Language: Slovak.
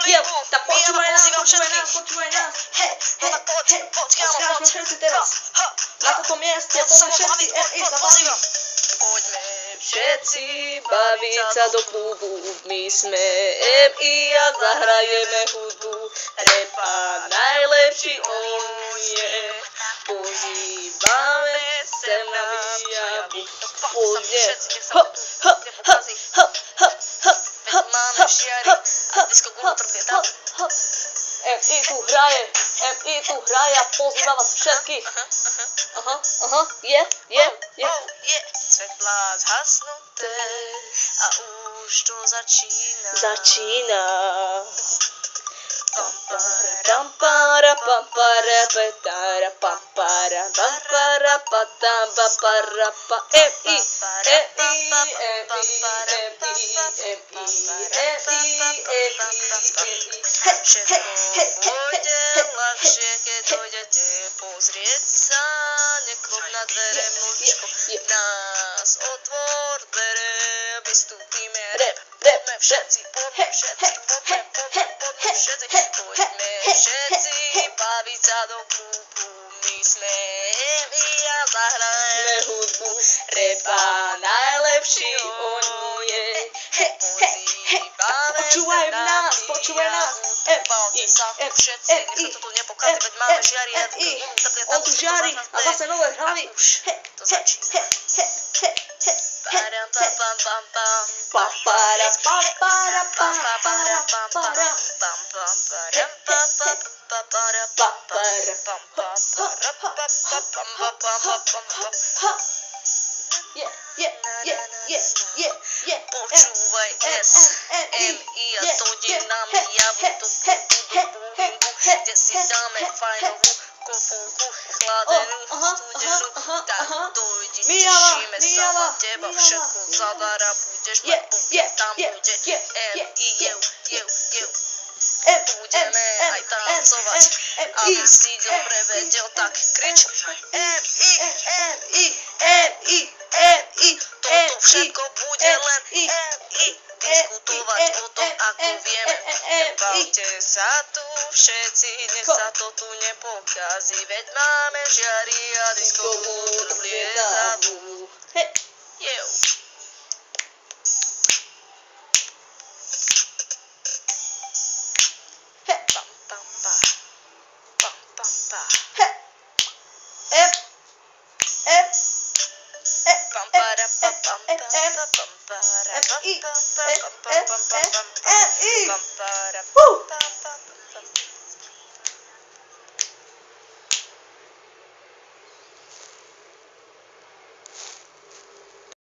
Tak počúvaj nás. No tak poď, kámo, poď. Všetci teraz. Na toto mieste, poďme všetci MI sa baviť. Poďme Všetci baviť sa do klubu, my sme MI a zahrajeme hudbu. Repa najlepší on je, pozývame sem na výjavu. Poďme, máme žiary a disco Gunter je tam. MI tu hraje a pozýva vás všetkých. Je. Svetlá zhasnuté a už to začína. Pampara pampara petara pampara pampara patamba para pa MI Všetko pôjde ľahšie, keď dojdete pozrieť sa, neklop na dvere mlčko, nás otvor dvere, vystúpime rap, poďme všetci, poďme všetci baviť sa do klubu, my sme MI a zahrajeme hudbu, repa najlepší on je, Počúvaj nás, Balte sa tu všetci, nech sa to tu nepokazí, veď máme žiari a on tu žiari a zase nové hlavy. to začína. Param pam pam pam pam Papara papara papara pam para pam param pam pam papara pam pam pam. Počúvaj MI a dojde nám javu do klubu, kde si dáme fajnovú kofolku, chladenú, studenú, tak dojdi, tešíme sa na teba, všetko zadará, budeš mať pokoj, tam bude MI, budeme aj tancovať, aby si dobre vedel, tak krič MI, toto všetko bude len MI, diskutovať o tom, ako vieme, bavte sa tu všetci, nech sa to tu nepokazí, veď máme žiary a disco budú lietavú. MI